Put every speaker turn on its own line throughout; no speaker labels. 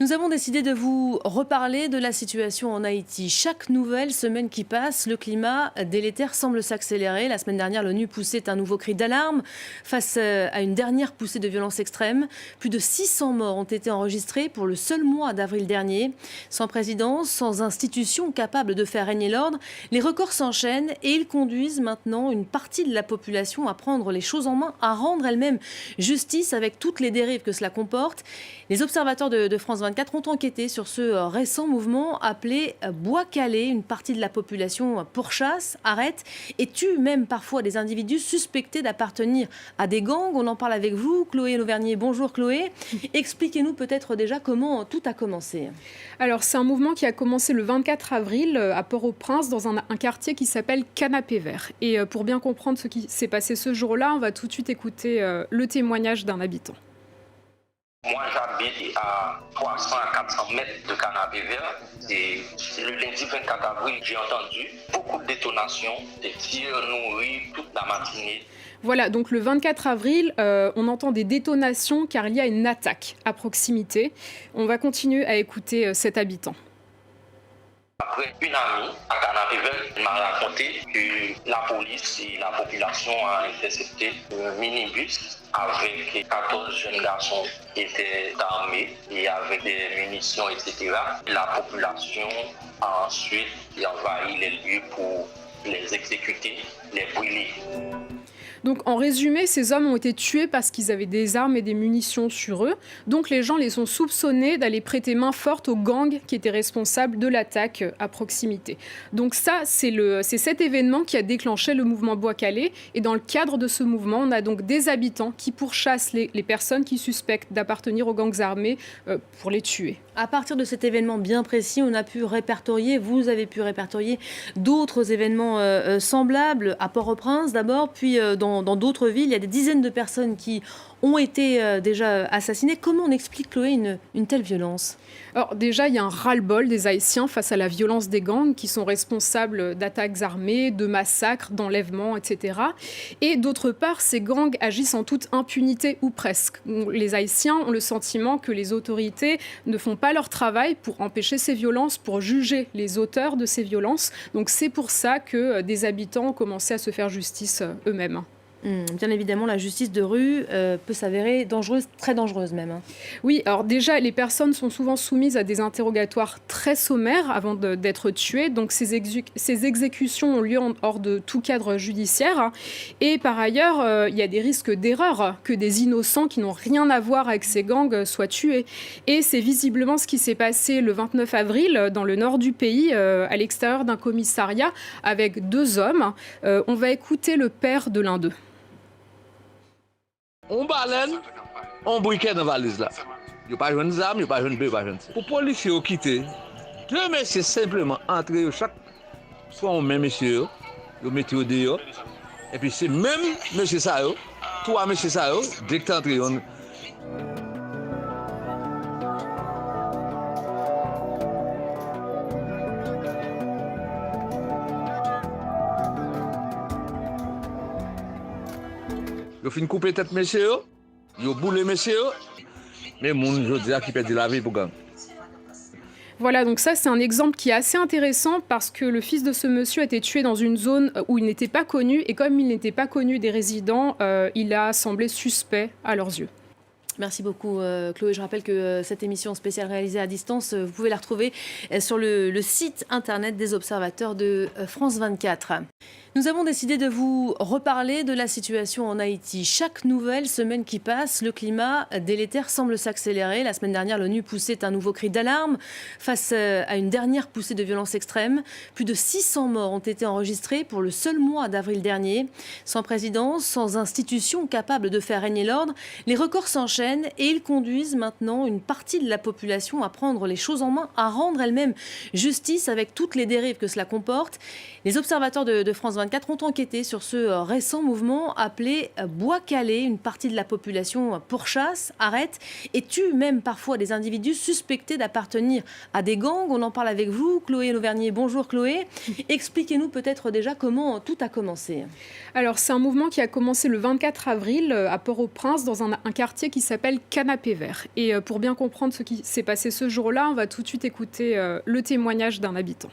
Nous avons décidé de vous reparler de la situation en Haïti. Chaque nouvelle semaine qui passe, le climat délétère semble s'accélérer. La semaine dernière, l'ONU poussait un nouveau cri d'alarme face à une dernière poussée de violence extrême. Plus de 600 morts ont été enregistrés pour le seul mois d'avril dernier. Sans présidence, sans institution capable de faire régner l'ordre, les records s'enchaînent et ils conduisent maintenant une partie de la population à prendre les choses en main, à rendre elle-même justice avec toutes les dérives que cela comporte. Les observateurs de France 24 ont enquêté sur ce récent mouvement appelé Bois calé. Une partie de la population pourchasse, arrête et tue même parfois des individus suspectés d'appartenir à des gangs. On en parle avec vous, Chloé Lauvernier. Bonjour Chloé. Expliquez-nous peut-être déjà comment tout a commencé.
Alors c'est un mouvement qui a commencé le 24 avril à Port-au-Prince dans un quartier qui s'appelle Canapé Vert. Et pour bien comprendre ce qui s'est passé ce jour-là, on va tout de suite écouter le témoignage d'un habitant.
Moi, j'habite à 300 à 400 mètres de Canapé Vert. Et le lundi 24 avril, j'ai entendu beaucoup de détonations, des tirs nourris toute la matinée.
Voilà, donc le 24 avril, on entend des détonations car il y a une attaque à proximité. On va continuer à écouter cet habitant.
Après, une amie à Canapé Vert m'a raconté que la police et la population ont intercepté un minibus avec 14 jeunes garçons qui étaient armés et avec des munitions, etc. La population a ensuite envahi les lieux pour les exécuter, les brûler.
Donc en résumé, ces hommes ont été tués parce qu'ils avaient des armes et des munitions sur eux. Donc les gens les ont soupçonnés d'aller prêter main forte aux gangs qui étaient responsables de l'attaque à proximité. Donc ça, c'est cet événement qui a déclenché le mouvement Bois calé. Et dans le cadre de ce mouvement, on a donc des habitants qui pourchassent les personnes qui suspectent d'appartenir aux gangs armés pour les tuer.
À partir de cet événement bien précis, on a pu répertorier, vous avez pu répertorier d'autres événements semblables à Port-au-Prince d'abord, puis dans d'autres villes. Il y a des dizaines de personnes qui ont été déjà assassinées. Comment on explique, Chloé, une telle violence ?
Alors déjà, il y a un ras-le-bol des Haïtiens face à la violence des gangs qui sont responsables d'attaques armées, de massacres, d'enlèvements, etc. Et d'autre part, ces gangs agissent en toute impunité ou presque. Les Haïtiens ont le sentiment que les autorités ne font pas leur travail pour empêcher ces violences, pour juger les auteurs de ces violences. Donc c'est pour ça que des habitants ont commencé à se faire justice eux-mêmes.
Bien évidemment, la justice de rue peut s'avérer dangereuse, très dangereuse même.
Oui, alors déjà, les personnes sont souvent soumises à des interrogatoires très sommaires avant d'être tuées. Donc ces exécutions ont lieu hors de tout cadre judiciaire. Et par ailleurs, il y a des risques d'erreur, que des innocents qui n'ont rien à voir avec ces gangs soient tués. Et c'est visiblement ce qui s'est passé le 29 avril dans le nord du pays, à l'extérieur d'un commissariat, avec deux hommes. On va écouter le père de l'un d'eux.
On baleine, on briquet dans la valise là. Il n'y a pas de armes, il n'y a pas de bœuf, pas de ça. Pour les policiers qui quittent, deux messieurs simplement entrer, chaque soit on met messieurs, ils mettent au dehors. Et puis c'est même monsieur ça, trois messieurs ça, dès que tu entres, ils finissent couper tête messieurs, ils boulent messieurs, mais mon je dis qui perd la vie pour gang.
Voilà, donc ça c'est un exemple qui est assez intéressant parce que le fils de ce monsieur a été tué dans une zone où il n'était pas connu et comme il n'était pas connu des résidents, il a semblé suspect à leurs yeux.
Merci beaucoup Chloé. Je rappelle que cette émission spéciale réalisée à distance, vous pouvez la retrouver sur le site internet des observateurs de France 24. Nous avons décidé de vous reparler de la situation en Haïti. Chaque nouvelle semaine qui passe, le climat délétère semble s'accélérer. La semaine dernière, l'ONU poussait un nouveau cri d'alarme face à une dernière poussée de violence extrême. Plus de 600 morts ont été enregistrés pour le seul mois d'avril dernier. Sans présidence, sans institution capable de faire régner l'ordre, les records s'enchaînent et ils conduisent maintenant une partie de la population à prendre les choses en main, à rendre elle-même justice avec toutes les dérives que cela comporte. Les observateurs de France 24 ont enquêté sur ce récent mouvement appelé Bois calé. Une partie de la population pourchasse, arrête et tue même parfois des individus suspectés d'appartenir à des gangs. On en parle avec vous, Chloé Lauvernier. Bonjour Chloé. Expliquez-nous peut-être déjà comment tout a commencé.
Alors c'est un mouvement qui a commencé le 24 avril à Port-au-Prince dans un quartier qui s'appelle s'appelle Canapé Vert. Et pour bien comprendre ce qui s'est passé ce jour-là, on va tout de suite écouter le témoignage d'un habitant.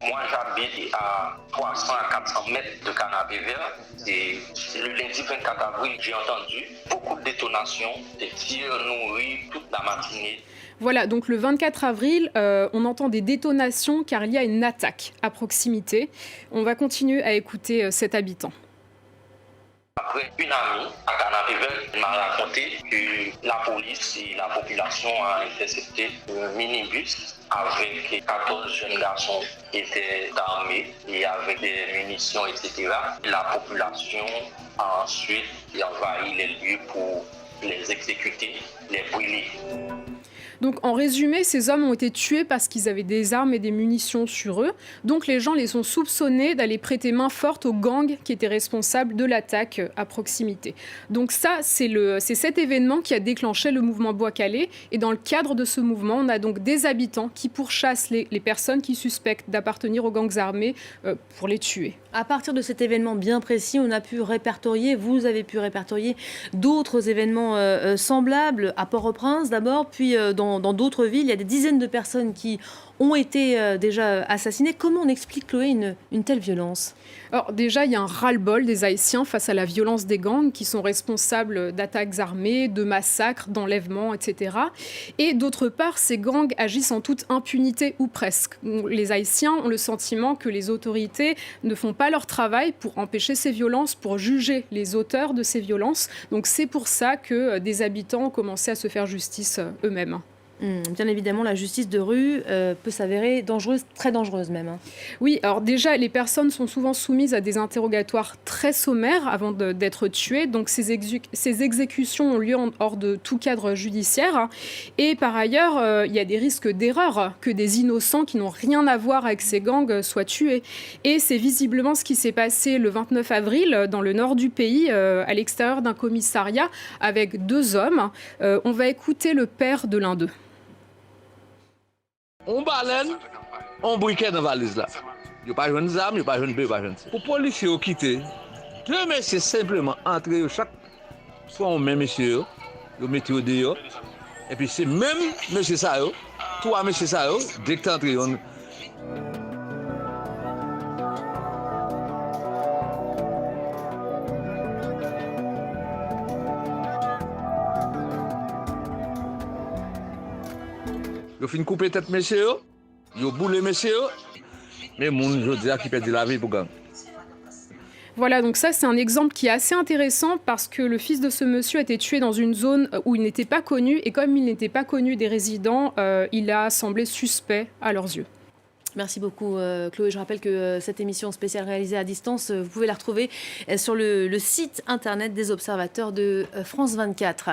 Moi, j'habite à 300 à 400 mètres de Canapé Vert. Et le lundi 24 avril, j'ai entendu beaucoup de détonations, des tirs nourris toute la matinée.
Voilà, donc le 24 avril, on entend des détonations car il y a une attaque à proximité. On va continuer à écouter cet habitant.
Après, une amie à Canapé Vert m'a raconté que la police et la population ont intercepté un minibus avec 14 jeunes garçons qui étaient armés et avec des munitions, etc. La population a ensuite envahi les lieux pour les exécuter, les brûler.
Donc en résumé, ces hommes ont été tués parce qu'ils avaient des armes et des munitions sur eux. Donc les gens les ont soupçonnés d'aller prêter main forte au gang qui était responsable de l'attaque à proximité. Donc ça, c'est cet événement qui a déclenché le mouvement Bois Calais. Et dans le cadre de ce mouvement, on a donc des habitants qui pourchassent les personnes qui suspectent d'appartenir aux gangs armés pour les tuer.
À partir de cet événement bien précis, on a pu répertorier, vous avez pu répertorier d'autres événements semblables à Port-au-Prince d'abord, puis dans d'autres villes. Il y a des dizaines de personnes qui ont été déjà assassinées. Comment on explique, Chloé, une telle violence ?
Alors déjà, il y a un ras-le-bol des Haïtiens face à la violence des gangs qui sont responsables d'attaques armées, de massacres, d'enlèvements, etc. Et d'autre part, ces gangs agissent en toute impunité ou presque. Les Haïtiens ont le sentiment que les autorités ne font pas leur travail pour empêcher ces violences, pour juger les auteurs de ces violences. Donc c'est pour ça que des habitants ont commencé à se faire justice eux-mêmes.
Bien évidemment, la justice de rue peut s'avérer dangereuse, très dangereuse même.
Oui, alors déjà, les personnes sont souvent soumises à des interrogatoires très sommaires avant d'être tuées. Donc ces exécutions ont lieu hors de tout cadre judiciaire. Et par ailleurs, il y a des risques d'erreur, que des innocents qui n'ont rien à voir avec ces gangs soient tués. Et c'est visiblement ce qui s'est passé le 29 avril dans le nord du pays, à l'extérieur d'un commissariat, avec 2 hommes. On va écouter le père de l'un d'eux.
On baleine, on briquet dans la valise là. Il n'y a pas de jeunes armes, il n'y a pas de jeunes bébés, pas de jeunes. Pour les policiers quitter, 2 messieurs simplement entrer, chaque soit on met messieurs, ils mettent au dehors. Et puis c'est même monsieur ça, 3 messieurs ça, dès que tu entres, Ils finissent couper tête messieurs, ils boulent messieurs, mais moun je dis qui perd la vie pour gang.
Voilà, donc ça c'est un exemple qui est assez intéressant parce que le fils de ce monsieur a été tué dans une zone où il n'était pas connu et comme il n'était pas connu des résidents, il a semblé suspect à leurs yeux.
Merci beaucoup Chloé. Je rappelle que cette émission spéciale réalisée à distance, vous pouvez la retrouver sur le site internet des observateurs de France 24.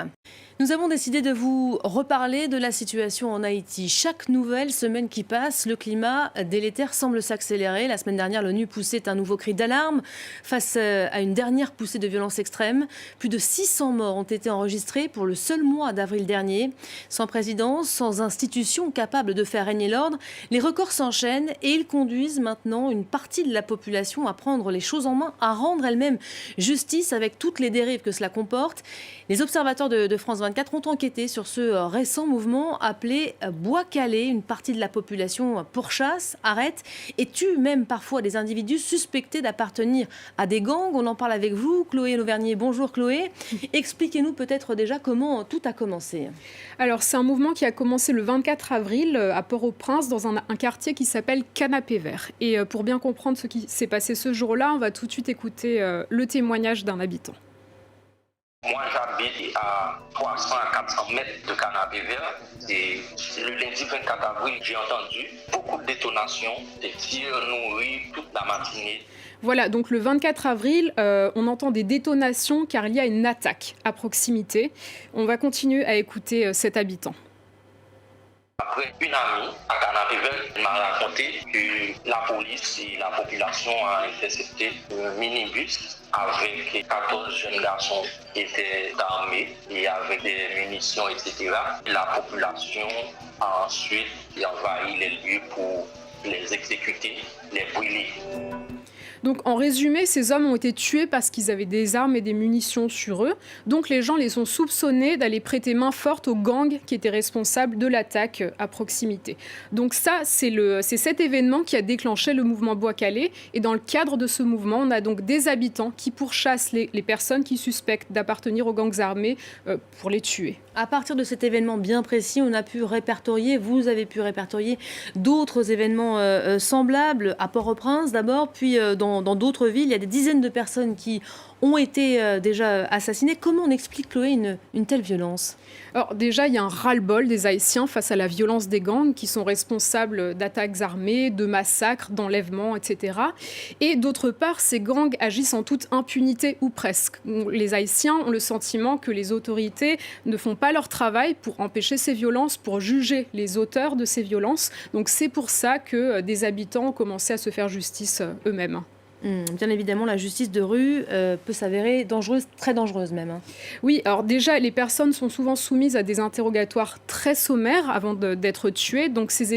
Nous avons décidé de vous reparler de la situation en Haïti. Chaque nouvelle semaine qui passe, le climat délétère semble s'accélérer. La semaine dernière, l'ONU poussait un nouveau cri d'alarme face à une dernière poussée de violence extrême. Plus de 600 morts ont été enregistrés pour le seul mois d'avril dernier. Sans présidence, sans institution capable de faire régner l'ordre, les records s'enchaînent et ils conduisent maintenant une partie de la population à prendre les choses en main, à rendre elle-même justice avec toutes les dérives que cela comporte. Les observateurs de France 24 ont enquêté sur ce récent mouvement appelé Bois Calais. Une partie de la population pourchasse, arrête et tue même parfois des individus suspectés d'appartenir à des gangs. On en parle avec vous, Chloé Lauvernier. Bonjour Chloé. Expliquez-nous peut-être déjà comment tout a commencé.
Alors c'est un mouvement qui a commencé le 24 avril à Port-au-Prince dans un quartier qui s'appelle Canapé Vert. Et pour bien comprendre ce qui s'est passé ce jour-là, on va tout de suite écouter le témoignage d'un habitant.
Moi, j'habite à 300 à 400 mètres de Canapé Vert. Et le lundi 24 avril, j'ai entendu beaucoup de détonations, des tirs nourris toute la matinée.
Voilà, donc le 24 avril, on entend des détonations car il y a une attaque à proximité. On va continuer à écouter cet habitant.
Après, une amie à Canapé Vert m'a raconté que la police et la population ont intercepté un minibus avec 14 jeunes garçons qui étaient armés et avec des munitions, etc. La population a ensuite envahi les lieux pour les exécuter, les brûler.
Donc en résumé, ces hommes ont été tués parce qu'ils avaient des armes et des munitions sur eux. Donc les gens les ont soupçonnés d'aller prêter main forte aux gangs qui étaient responsables de l'attaque à proximité. Donc ça, c'est cet événement qui a déclenché le mouvement Bois-Calais. Et dans le cadre de ce mouvement, on a donc des habitants qui pourchassent les personnes qui suspectent d'appartenir aux gangs armés pour les tuer.
À partir de cet événement bien précis, on a pu répertorier, vous avez pu répertorier d'autres événements semblables à Port-au-Prince d'abord, puis dans d'autres villes. Il y a des dizaines de personnes qui ont été déjà assassinées. Comment on explique, Chloé, une telle violence ?
Alors déjà, il y a un ras-le-bol des Haïtiens face à la violence des gangs qui sont responsables d'attaques armées, de massacres, d'enlèvements, etc. Et d'autre part, ces gangs agissent en toute impunité ou presque. Les Haïtiens ont le sentiment que les autorités ne font pas leur travail pour empêcher ces violences, pour juger les auteurs de ces violences. Donc c'est pour ça que des habitants ont commencé à se faire justice eux-mêmes.
Bien évidemment, la justice de rue peut s'avérer dangereuse, très dangereuse même.
Oui, alors déjà, les personnes sont souvent soumises à des interrogatoires très sommaires avant d'être tuées. Donc ces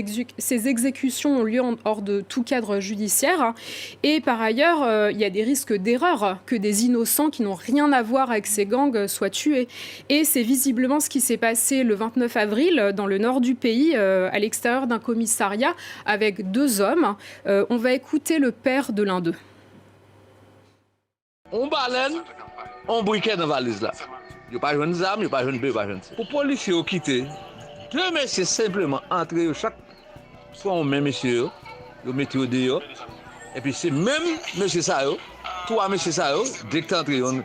exécutions ont lieu hors de tout cadre judiciaire. Et par ailleurs, il y a des risques d'erreur, que des innocents qui n'ont rien à voir avec ces gangs soient tués. Et c'est visiblement ce qui s'est passé le 29 avril dans le nord du pays, à l'extérieur d'un commissariat, avec 2 hommes. On va écouter le père de l'un d'eux.
On baleine, on briquet dans la valise là. Il n'y a pas de zam, il n'y a pas de bœuf, pas de ça. Pour les policiers quitter, 2 messieurs simplement entrer, chaque soit on même messieurs, ils mettent au dehors. Et puis c'est même monsieur ça, 3 messieurs ça, dès que tu entres,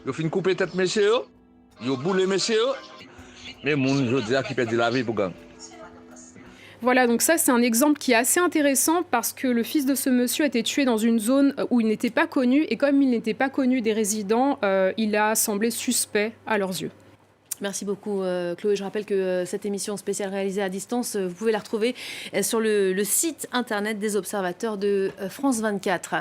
ils finissent couper tête messieurs, ils boulent messieurs, mais moun je dis qui perd la vie pour gang.
Voilà, donc ça c'est un exemple qui est assez intéressant parce que le fils de ce monsieur a été tué dans une zone où il n'était pas connu et comme il n'était pas connu des résidents, il a semblé suspect à leurs yeux.
Merci beaucoup, Chloé. Je rappelle que cette émission spéciale réalisée à distance, vous pouvez la retrouver sur le site internet des observateurs de France 24.